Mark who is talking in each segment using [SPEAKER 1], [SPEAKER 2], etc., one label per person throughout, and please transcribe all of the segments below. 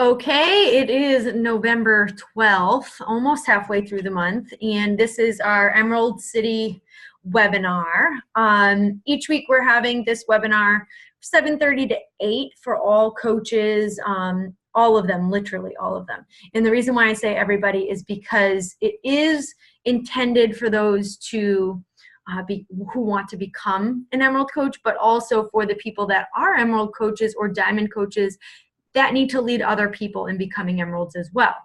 [SPEAKER 1] Okay, it is November 12th, almost halfway through the month, and this is our Emerald City webinar. Each week we're having this webinar 7:30 to 8 for all coaches, all of them, literally all of them. And the reason why I say everybody is because it is intended for those who want to become an Emerald coach, but also for the people that are Emerald coaches or Diamond coaches that need to lead other people in becoming Emeralds as well.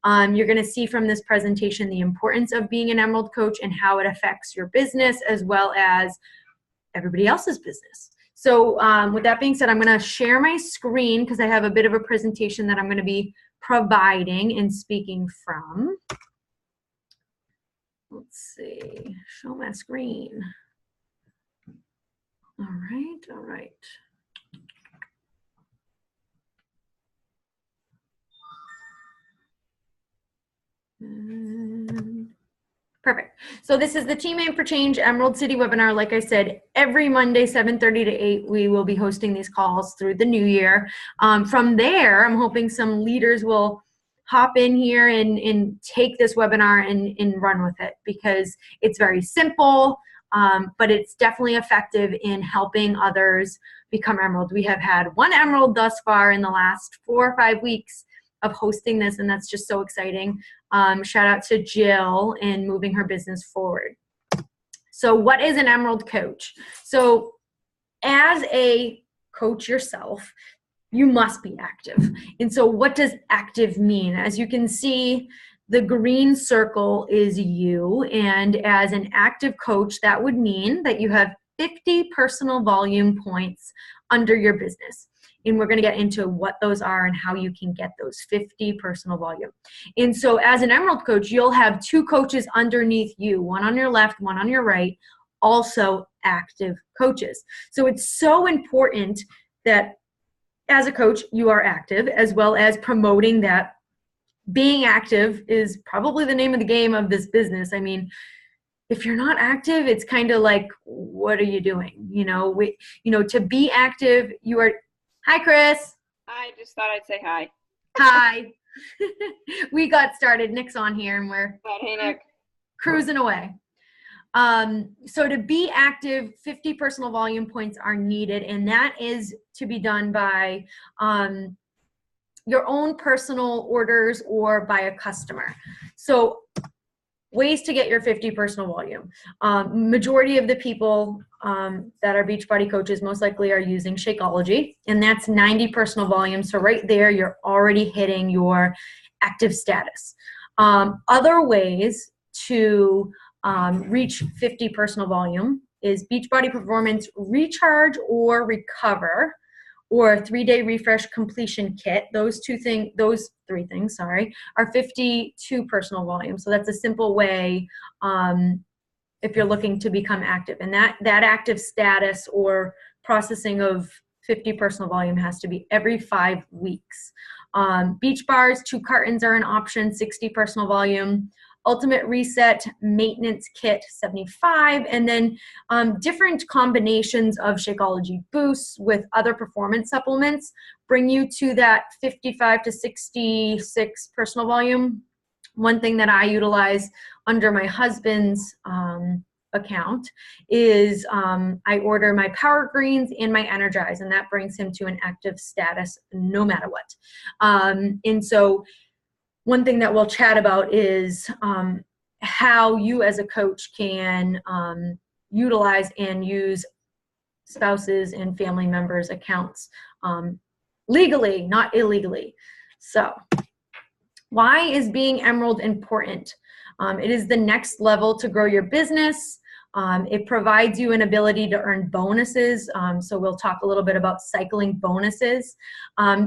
[SPEAKER 1] You're going to see from this presentation the importance of being an Emerald coach and how it affects your business as well as everybody else's business. So with that being said, I'm going to share my screen because I have a bit of a presentation that I'm going to be providing and speaking from. Let's see, show my screen. All right, all right. Perfect. So this is the Team Aim for Change Emerald City webinar. Like I said, every Monday, 7:30 to 8, we will be hosting these calls through the new year. From there, I'm hoping some leaders will hop in here and take this webinar and run with it because it's very simple, but it's definitely effective in helping others become Emerald. We have had one Emerald thus far in the last 4 or 5 weeks of hosting this, and that's just so exciting. Shout out to Jill in moving her business forward. So what is an Emerald coach? So as a coach yourself, you must be active. And so what does active mean? As you can see, the green circle is you, and as an active coach, that would mean that you have 50 personal volume points under your business. And we're going to get into what those are and how you can get those 50 personal volume. And so as an Emerald coach, you'll have 2 coaches underneath you, one on your left, one on your right, also active coaches. So it's so important that as a coach, you are active, as well as promoting that being active is probably the name of the game of this business. I mean, if you're not active, it's kind of like, what are you doing? To be active, you are. Hi, Chris.
[SPEAKER 2] I just thought I'd say hi.
[SPEAKER 1] Hi. We got started. Nick's on here, and we're
[SPEAKER 2] Hey, Nick.
[SPEAKER 1] Cruising away. So to be active, 50 personal volume points are needed, and that is to be done by your own personal orders or by a customer. So ways to get your 50 personal volume. Majority of the people that are Beachbody coaches most likely are using Shakeology, and that's 90 personal volume. So right there, you're already hitting your active status. Other ways to reach 50 personal volume is Beachbody Performance Recharge or Recover, or 3-day refresh completion kit. Those 3 things, are 52 personal volume. So that's a simple way if you're looking to become active. And that active status or processing of 50 personal volume has to be every 5 weeks. Beach bars, 2 cartons are an option, 60 personal volume. Ultimate Reset Maintenance Kit, 75, and then different combinations of Shakeology boosts with other performance supplements bring you to that 55 to 66 personal volume. One thing that I utilize under my husband's account is I order my Power Greens and my Energize, and that brings him to an active status no matter what. And so one thing that we'll chat about is how you as a coach can utilize and use spouses and family members' accounts legally, not illegally. So why is being Emerald important? It is the next level to grow your business. It provides you an ability to earn bonuses. So we'll talk a little bit about cycling bonuses.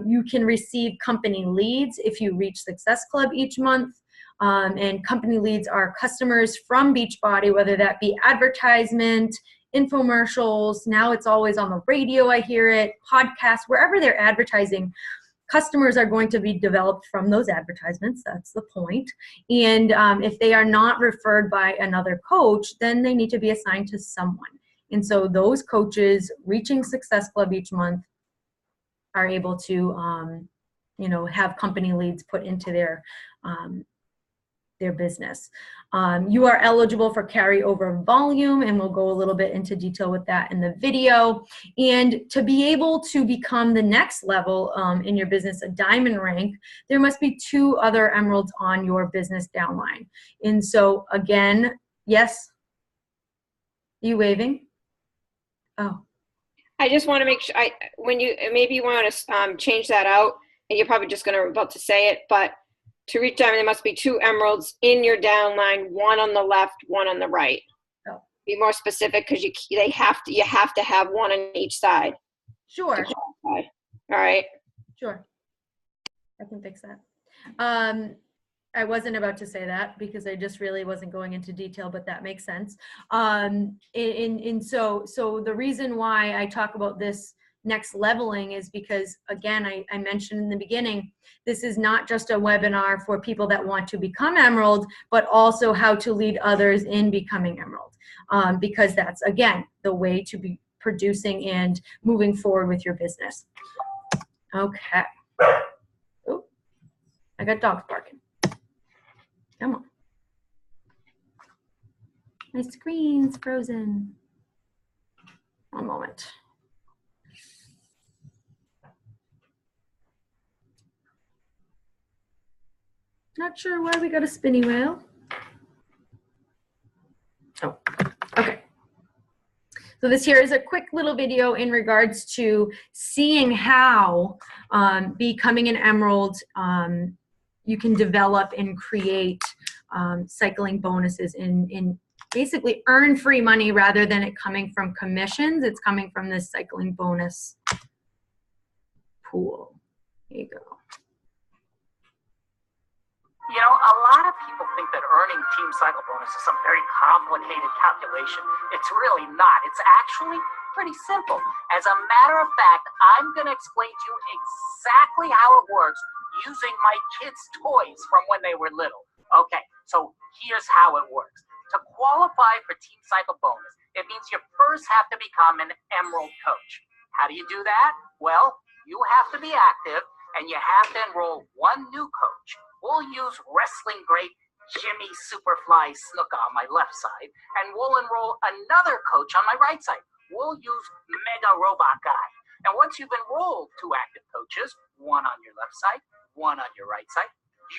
[SPEAKER 1] You can receive company leads if you reach Success Club each month. And company leads are customers from Beachbody, whether that be advertisement, infomercials. Now it's always on the radio, I hear it, podcasts, wherever they're advertising. Customers are going to be developed from those advertisements. That's the point. And if they are not referred by another coach, then they need to be assigned to someone. And so those coaches reaching Success Club each month are able to have company leads put into their business. You are eligible for carryover volume, and we'll go a little bit into detail with that in the video. And to be able to become the next level in your business, a diamond rank, there must be 2 other emeralds on your business downline. And so again, yes, you waving? Oh.
[SPEAKER 2] I just want to make sure, maybe you want to change that out, and you're probably just about to say it, but to reach diamond, there must be 2 emeralds in your downline, 1 on the left, 1 on the right.
[SPEAKER 1] Oh.
[SPEAKER 2] Be more specific, because you have to have 1 on each side.
[SPEAKER 1] Sure.
[SPEAKER 2] All right.
[SPEAKER 1] Sure. I can fix that. I wasn't about to say that because I just really wasn't going into detail, but that makes sense. So the reason why I talk about this next leveling is because, again, I mentioned in the beginning, this is not just a webinar for people that want to become emerald, but also how to lead others in becoming emerald, because that's, again, the way to be producing and moving forward with your business. Okay. Oh, I got dogs barking. Come on. My screen's frozen. One moment. Not sure why we got a spinny wheel. Oh, okay. So this here is a quick little video in regards to seeing how becoming an emerald, you can develop and create cycling bonuses and basically earn free money rather than it coming from commissions. It's coming from this cycling bonus pool. Here you go.
[SPEAKER 3] A lot of people think that earning team cycle bonus is some very complicated calculation. It's really not. It's actually pretty simple. As a matter of fact, I'm going to explain to you exactly how it works using my kids' toys from when they were little. Okay, so here's how it works. To qualify for team cycle bonus, it means you first have to become an emerald coach. How do you do that? Well, you have to be active and you have to enroll 1 new coach. We'll use wrestling great Jimmy Superfly Snuka on my left side, and we'll enroll another coach on my right side. We'll use Mega Robot Guy. Now, once you've enrolled 2 active coaches, 1 on your left side, 1 on your right side,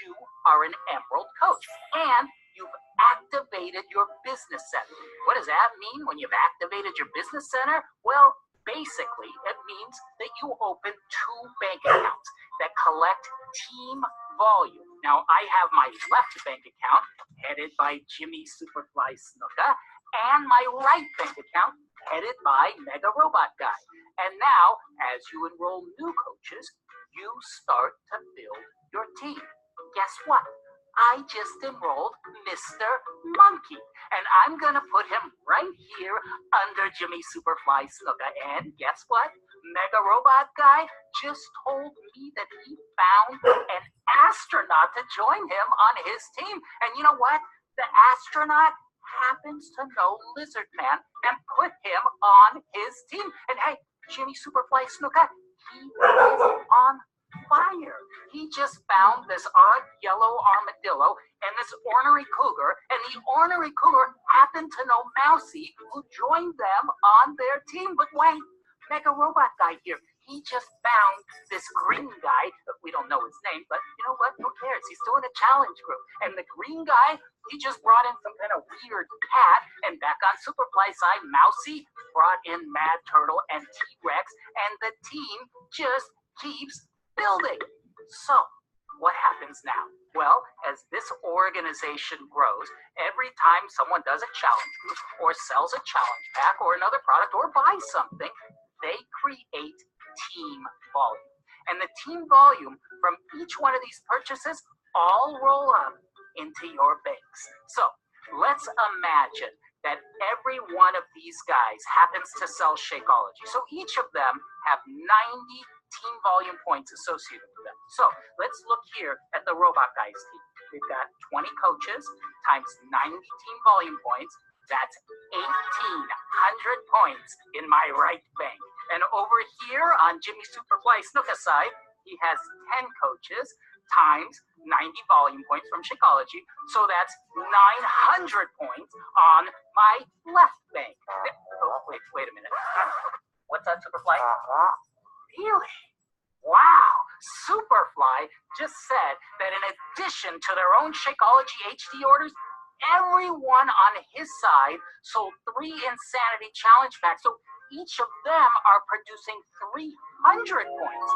[SPEAKER 3] you are an emerald coach, and you've activated your business center. What does that mean when you've activated your business center? Well, basically, it means that you open 2 bank accounts that collect team volume. Now, I have my left bank account headed by Jimmy Superfly Snuka and my right bank account headed by Mega Robot Guy. And now, as you enroll new coaches, you start to build your team. Guess what? I just enrolled Mr. Monkey, and I'm going to put him right here under Jimmy Superfly Snuka. And guess what? Mega Robot Guy just told me that he found an astronaut to join him on his team. And you know what? The astronaut happens to know Lizard Man and put him on his team. And hey, Jimmy Superfly Snuka, he is on fire. He just found this odd yellow armadillo and this ornery cougar, and the ornery cougar happened to know Mousy, who joined them on their team. But wait, Mega Robot Guy here, he just found this green guy. We don't know his name, but you know what? Who cares? He's doing a challenge group. And the green guy, he just brought in some kind of weird cat. And back on Superfly side, Mousy brought in Mad Turtle and T-Rex, and the team just keeps building. So, what happens now? Well, as this organization grows, every time someone does a challenge group or sells a challenge pack or another product or buys something, they create team volume. And the team volume from each one of these purchases all roll up into your banks. So, let's imagine that every one of these guys happens to sell Shakeology. So each of them have 90 team volume points associated with them. So let's look here at the Robot Guys team. We've got 20 coaches times 90 team volume points. That's 1,800 points in my right bank. And over here on Jimmy Superfly Snuka's side, he has 10 coaches times 90 volume points from Shakeology. So that's 900 points on my left bank. Oh, wait a minute. What's that, Superfly? Really? Wow. Superfly just said that in addition to their own Shakeology HD orders, everyone on his side sold 3 Insanity Challenge packs. So each of them are producing 300 points.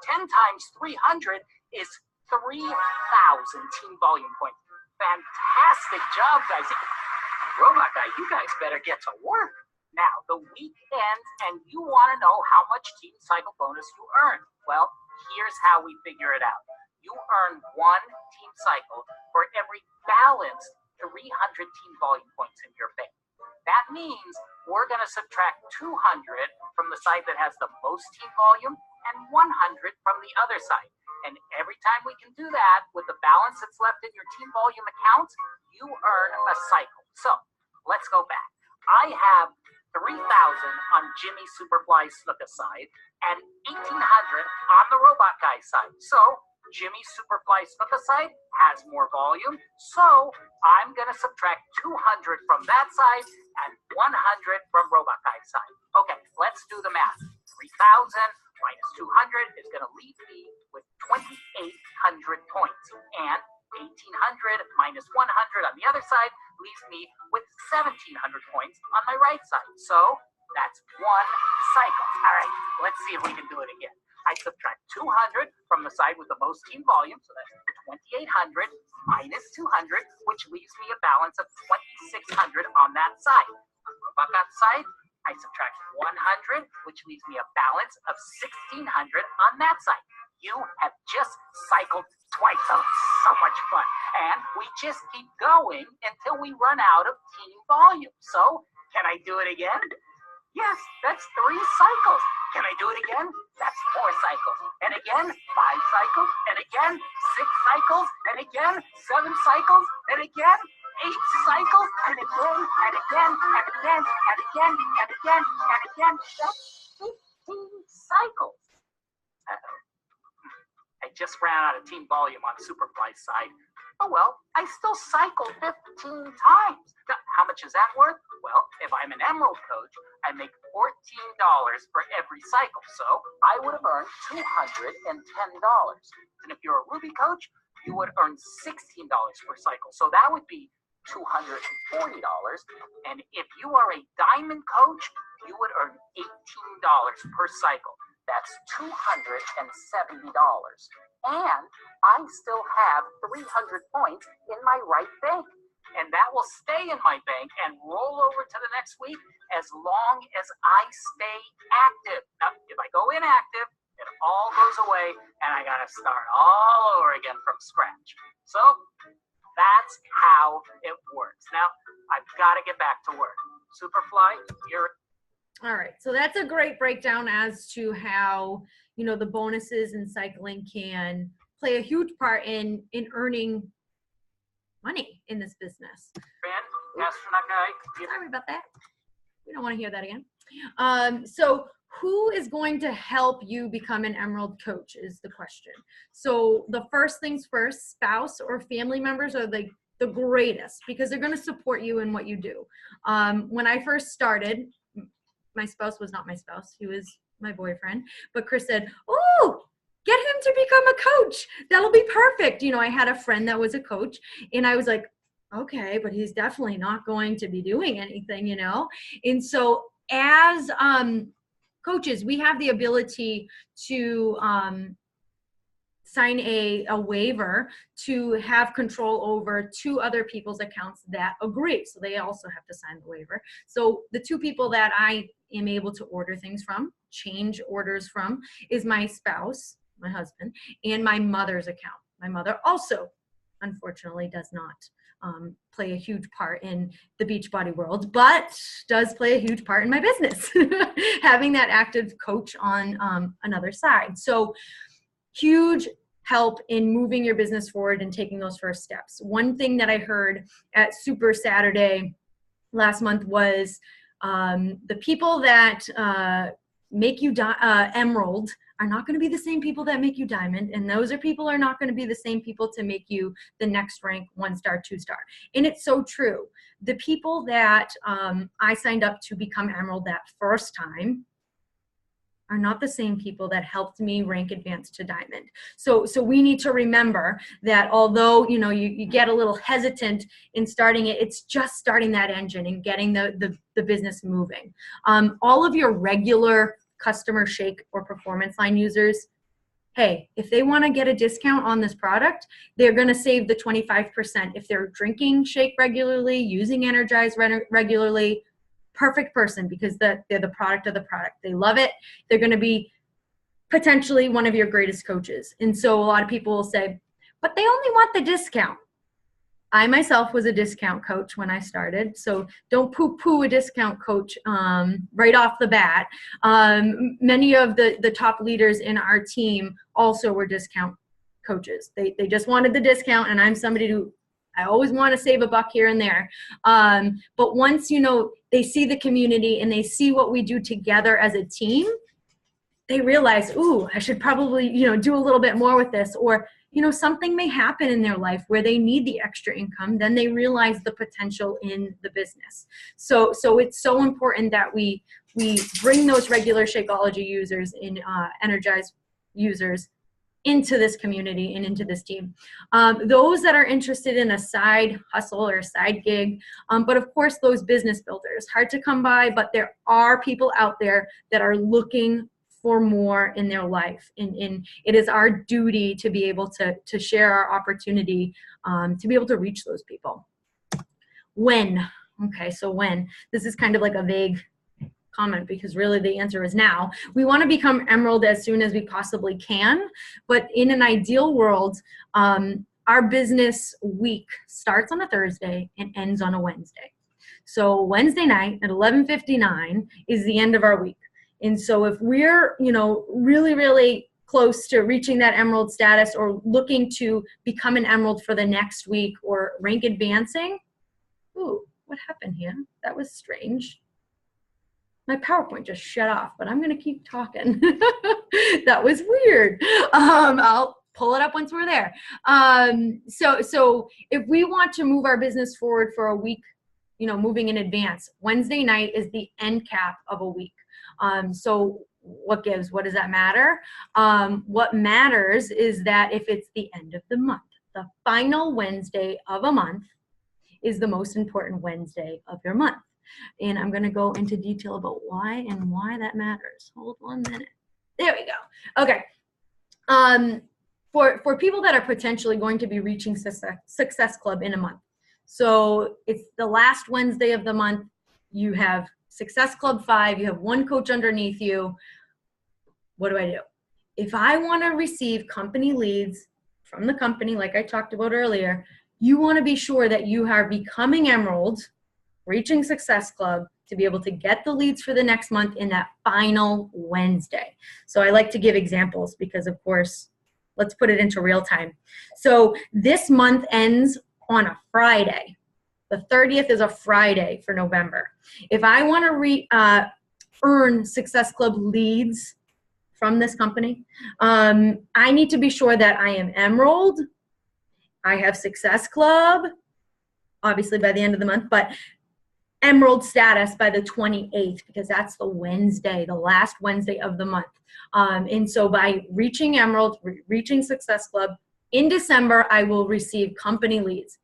[SPEAKER 3] 10 times 300 is 3,000 team volume points. Fantastic job, guys. Robot Guy, you guys better get to work. Now, the week ends and you want to know how much team cycle bonus you earn. Well, here's how we figure it out. You earn 1 team cycle for every balanced 300 team volume points in your bank. That means we're going to subtract 200 from the side that has the most team volume and 100 from the other side. And every time we can do that with the balance that's left in your team volume accounts, you earn a cycle. So let's go back. I have 3,000 on Jimmy Superfly Snuka side and 1,800 on the Robot Guy side. So Jimmy Superfly Snuka side has more volume, so I'm going to subtract 200 from that side and 100 from Robot Guy side. Okay, let's do the math. 3,000 minus 200 is going to leave me with 2,800 points, and 1,800 minus 100 on the other side leaves me with 1,700 points on my right side. So that's 1 cycle. All right, let's see if we can do it again. I subtract 200 from the side with the most team volume, so that's 2,800 minus 200, which leaves me a balance of 2,600 on that side. On the Robot Guy side, I subtract 100, which leaves me a balance of 1,600 on that side. You have just cycled twice. Oh, so much fun. And we just keep going until we run out of team volume. So, can I do it again? Yes, that's 3 cycles. Can I do it again? That's 4 cycles. And again, 5 cycles. And again, 6 cycles. And again, 7 cycles. And again, 8 cycles. And again, and again, and again, and again, and again, and again. That's 15 cycles. Uh-oh. I just ran out of team volume on Superfly's side. Oh well, I still cycled 15 times. Now, how much is that worth? Well, if I'm an Emerald coach, I make $14 for every cycle. So I would have earned $210. And if you're a Ruby coach, you would earn $16 per cycle. So that would be $240. And if you are a Diamond coach, you would earn $18 per cycle. That's $270. And I still have 300 points in my right bank. And that will stay in my bank and roll over to the next week as long as I stay active. Now, if I go inactive, it all goes away and I got to start all over again from scratch. So that's how it works. Now, I've got to get back to work. Superfly, you're...
[SPEAKER 1] All right, so that's a great breakdown as to how, you know, the bonuses and cycling can play a huge part in earning money in this business.
[SPEAKER 3] Ben, astronaut guy.
[SPEAKER 1] Sorry about that. We don't want to hear that again. So who is going to help you become an Emerald coach is the question. So the first things first, spouse or family members are the greatest because they're going to support you in what you do. When I first started, my spouse was not my spouse. He was my boyfriend. But Chris said, oh, get him to become a coach. That'll be perfect. You know, I had a friend that was a coach and I was like, okay, but he's definitely not going to be doing anything, you know? And so as coaches, we have the ability to sign a waiver to have control over 2 other people's accounts that agree. So they also have to sign the waiver. So the 2 people that I am able to order things from, change orders from, is my spouse, my husband, and my mother's account. My mother also, unfortunately, does not play a huge part in the Beachbody world, but does play a huge part in my business, having that active coach on another side. So huge help in moving your business forward and taking those first steps. One thing that I heard at Super Saturday last month was the people that make you Emerald are not going to be the same people that make you diamond, and those people are not going to be the same people to make you the next rank 1-star, 2-star. And it's so true. The people that I signed up to become emerald that first time are not the same people that helped me rank advanced to diamond. So we need to remember that although, you know, you get a little hesitant in starting it, it's just starting that engine and getting the business moving. All of your regular customer shake or performance line users, hey, if they want to get a discount on this product, they're going to save the 25%. If they're drinking shake regularly, using Energize regularly, perfect person, because they're the product of the product. They love it. They're going to be potentially one of your greatest coaches. And so a lot of people will say, but they only want the discount. I myself was a discount coach when I started, so don't poo-poo a discount coach right off the bat. Many of the top leaders in our team also were discount coaches. They just wanted the discount, and I'm somebody who, I always want to save a buck here and there. But once, you know, they see the community and they see what we do together as a team, they realize, ooh, I should probably, you know, do a little bit more with this. Or, you know, something may happen in their life where they need the extra income. Then they realize the potential in the business. So it's so important that we bring those regular Shakeology users and Energize users into this community and into this team. Those that are interested in a side hustle or a side gig, but of course those business builders, hard to come by, but there are people out there that are looking for more in their life. And it is our duty to be able to share our opportunity to be able to reach those people. When? Okay, so when? This is kind of like a vague comment, because really the answer is now. We want to become emerald as soon as we possibly can, but in an ideal world, our business week starts on a Thursday and ends on a Wednesday. So Wednesday night at 11:59 is the end of our week. And so if we're, you know, really, really close to reaching that emerald status or looking to become an emerald for the next week or rank advancing, ooh, what happened here? That was strange. My PowerPoint just shut off, but I'm going to keep talking. That was weird. I'll pull it up once we're there. So if we want to move our business forward for a week, you know, moving in advance, Wednesday night is the end cap of a week. So what gives? What does that matter? What matters is that if it's the end of the month, the final Wednesday of a month is the most important Wednesday of your month. And I'm going to go into detail about why and why that matters. Hold 1 minute. There we go. Okay. For people that are potentially going to be reaching Success Club in a month. So it's the last Wednesday of the month. You have Success Club 5. You have one coach underneath you. What do I do? If I want to receive company leads from the company, like I talked about earlier, you want to be sure that you are becoming emerald, reaching Success Club, to be able to get the leads for the next month in that final Wednesday. So I like to give examples because, of course, let's put it into real time. So this month ends on a Friday. The 30th is a Friday for November. If I want to earn Success Club leads from this company, I need to be sure that I am emerald, I have Success Club, obviously by the end of the month, but emerald status by the 28th, because that's the Wednesday, the last Wednesday of the month. And so by reaching emerald, reaching Success Club, in December, I will receive company leads.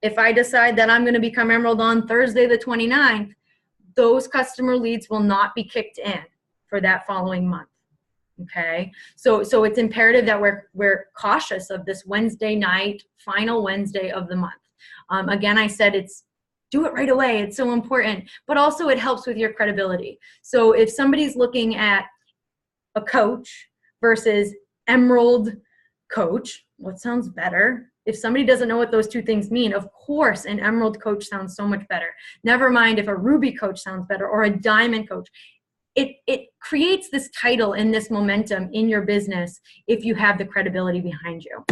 [SPEAKER 1] If I decide that I'm going to become emerald on Thursday the 29th, those customer leads will not be kicked in for that following month. Okay, so it's imperative that we're cautious of this Wednesday night, final Wednesday of the month. Again, I said do it right away. It's so important, but also it helps with your credibility. So if somebody's looking at a coach versus emerald coach, what sounds better? If somebody doesn't know what those two things mean, of course, an emerald coach sounds so much better. Never mind if a ruby coach sounds better or a diamond coach. It creates this title and this momentum in your business if you have the credibility behind you.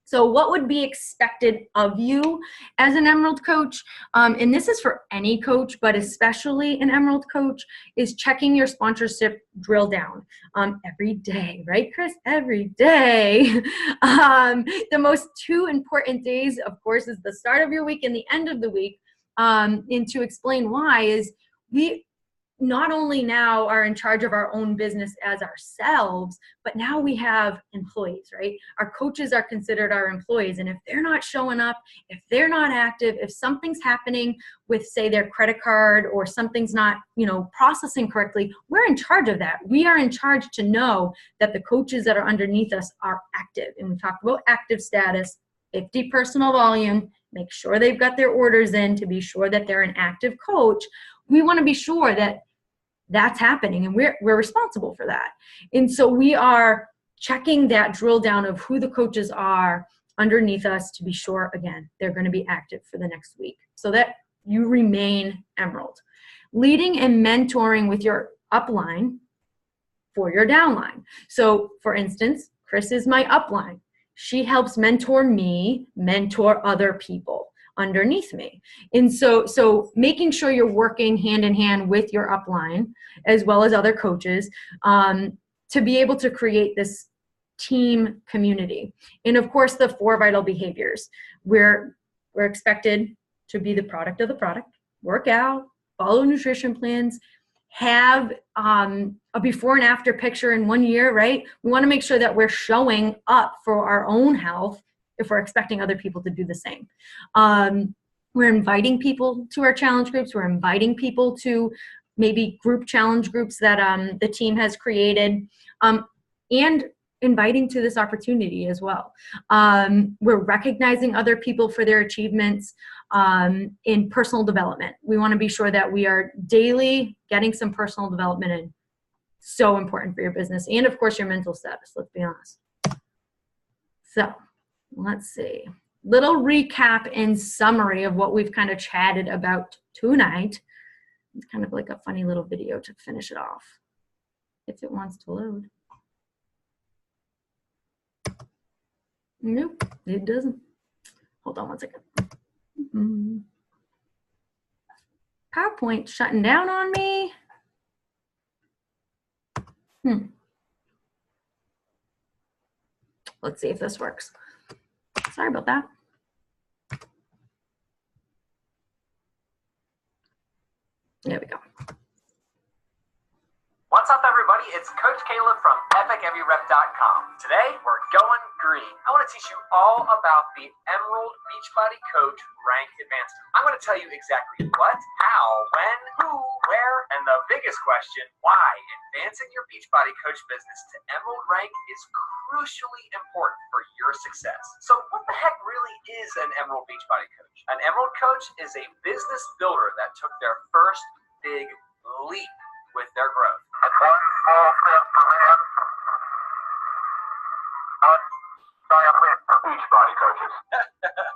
[SPEAKER 1] So what would be expected of you as an Emerald coach, and this is for any coach, but especially an Emerald coach, is checking your sponsorship drill down every day, right, Chris? Every day. The most two important days, of course, is the start of your week and the end of the week. And to explain why is we not only now are in charge of our own business as ourselves, but now we have employees, right? Our coaches are considered our employees. And if they're not showing up, if they're not active, if something's happening with, say, their credit card or something's not, processing correctly, we're in charge of that. We are in charge to know that the coaches that are underneath us are active. And we talked about active status, 50 personal volume, make sure they've got their orders in to be sure that they're an active coach. We want to be sure that that's happening, and we're responsible for that. And so we are checking that drill down of who the coaches are underneath us to be sure, again, they're going to be active for the next week so that you remain Emerald. Leading and mentoring with your upline for your downline. So for instance, Chris is my upline. She helps mentor me, mentor other people underneath me. And so making sure you're working hand in hand with your upline as well as other coaches to be able to create this team community. And of course, the 4 vital behaviors. We're expected to be the product of the product, work out, follow nutrition plans, have a before and after picture in 1 year, right? We want to make sure that we're showing up for our own health if we're expecting other people to do the same. We're inviting people to our challenge groups. We're inviting people to maybe group challenge groups that the team has created, and inviting to this opportunity as well. We're recognizing other people for their achievements in personal development. We want to be sure that we are daily getting some personal development in. So important for your business and, of course, your mental status, let's be honest. So let's see. Little recap and summary of what we've kind of chatted about tonight. It's kind of like a funny little video to finish it off, if it wants to load. Nope, it doesn't. Hold on one second. PowerPoint shutting down on me. Let's see if this works. Sorry about that. There we go.
[SPEAKER 3] What's up, everybody? It's Coach Caleb from EpicEveryRep.com. Today, we're going green. I want to teach you all about the Emerald Beachbody Coach Rank Advancement. I'm going to tell you exactly what, how, when, who, where, and the biggest question, why advancing your Beachbody Coach business to Emerald Rank is crucially important for your success. So what the heck really is an Emerald Beachbody Coach? An Emerald Coach is a business builder that took their first big leap with their growth. One small step for man, one giant leap for Beachbody coaches.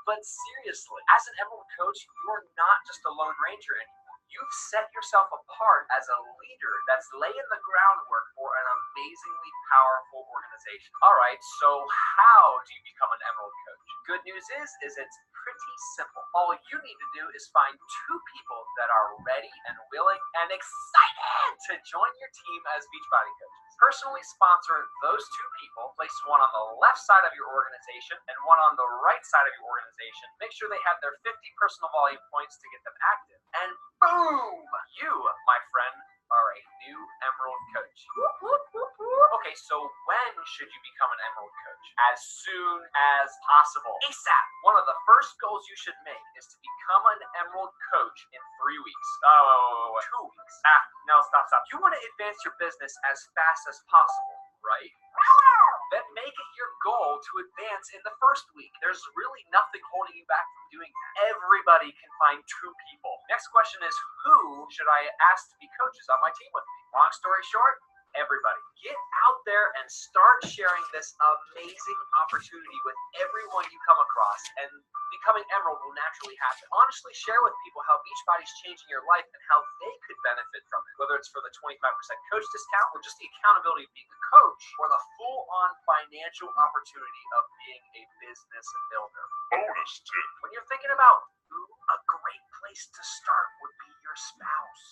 [SPEAKER 3] But seriously, as an Emerald coach, you are not just a Lone Ranger anymore. You've set yourself apart as a leader that's laying the groundwork for an amazingly powerful organization. All right, so how do you become an Emerald coach? Good news is it's pretty simple. All you need to do is find 2 people that are ready and willing and excited to join your team as Beachbody coaches. Personally sponsor those 2 people. Place one on the left side of your organization and one on the right side of your organization. Make sure they have their 50 personal volume points to get them active. And boom! You, my friend, are a new Emerald coach. Okay, so when should you become an Emerald coach? As soon as possible. ASAP! One of the first goals you should make is to become an Emerald coach in 3 weeks. Oh, 2 weeks. No, stop. You want to advance your business as fast as possible, right? Then make it your goal to advance in the first week. There's really nothing holding you back from doing that. Everybody can find 2 people. Next question is, who should I ask to be coaches on my team with me? Long story short, everybody.
[SPEAKER 4] get out there and start sharing this amazing opportunity with everyone you come across, and becoming Emerald will naturally happen. Honestly, share with people how Beachbody's changing your life and how they could benefit from it, whether it's for the 25% coach discount or just the accountability of being a coach, or the full-on financial opportunity of being a business builder. Bonus tip: when you're thinking about who, a great place to start would be your spouse.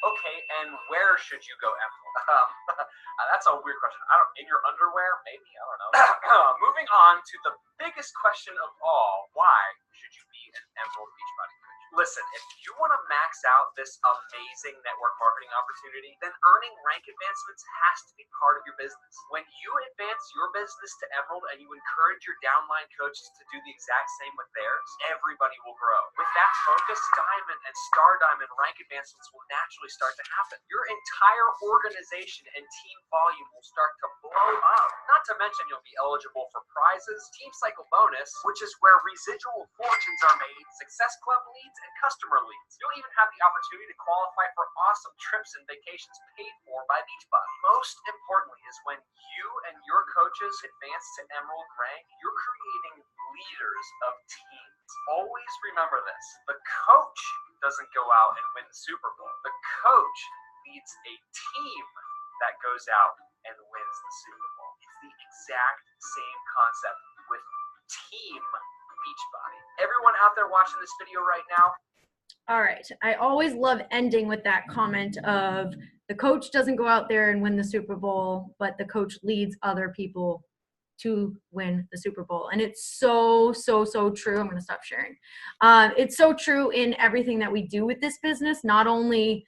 [SPEAKER 4] Okay, and where should you go, Emerald? That's a weird question. In your underwear? Maybe, I don't know. Moving on to the biggest question of all: why should you be an Emerald Beachbody coach? Listen, if you want to max out this amazing network marketing opportunity, then earning rank advancements has to be part of your business. When you advance your business to Emerald and you encourage your downline coaches to do the exact same with theirs, everybody will grow. With that focus, Diamond and Star Diamond rank advancements will naturally start to happen. Your entire organization and team volume will start to blow up. Not to mention you'll be eligible for prizes, Team Cycle bonus, which is where residual fortunes are made, Success Club leads, and customer leads. You'll even have the opportunity to qualify for awesome trips and vacations paid for by Beachbody. Most importantly is when you and your coaches advance to Emerald rank, you're creating leaders of teams. Always remember this: the coach doesn't go out and win the Super Bowl. The coach leads a team that goes out and wins the Super Bowl. It's the exact same concept with Team Beachbody. Everyone out there watching this video right now.
[SPEAKER 1] All right. I always love ending with that comment of the coach doesn't go out there and win the Super Bowl, but the coach leads other people to win the Super Bowl. And it's so, so, so true. I'm going to stop sharing. It's so true in everything that we do with this business, not only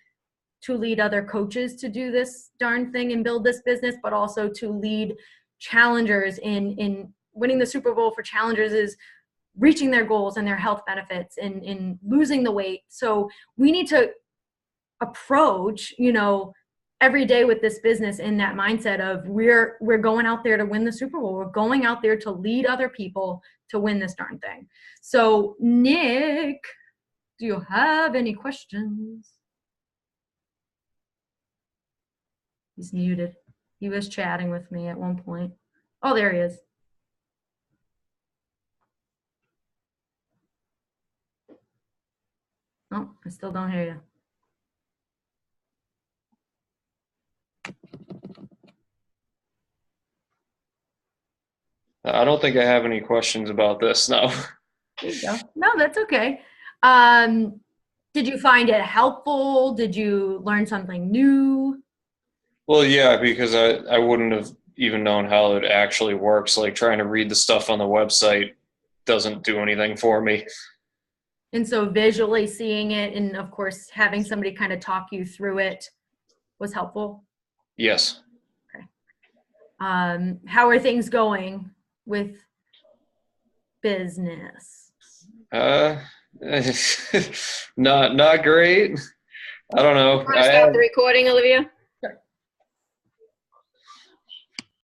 [SPEAKER 1] to lead other coaches to do this darn thing and build this business, but also to lead challengers in winning the Super Bowl. For challengers is reaching their goals and their health benefits and in losing the weight. So we need to approach, every day with this business in that mindset of we're going out there to win the Super Bowl. We're going out there to lead other people to win this darn thing. So Nick, do you have any questions? He's muted. He was chatting with me at one point. Oh, there he is. Oh, I still don't hear you.
[SPEAKER 5] I don't think I have any questions about this, no.
[SPEAKER 1] There you go. No, that's okay. Did you find it helpful? Did you learn something new?
[SPEAKER 5] Well, yeah, because I wouldn't have even known how it actually works. Like, trying to read the stuff on the website doesn't do anything for me.
[SPEAKER 1] And so visually seeing it and, of course, having somebody kind of talk you through it was helpful?
[SPEAKER 5] Yes.
[SPEAKER 1] Okay. How are things going with business?
[SPEAKER 5] Not great. I don't know.
[SPEAKER 2] Want to stop the recording, Olivia?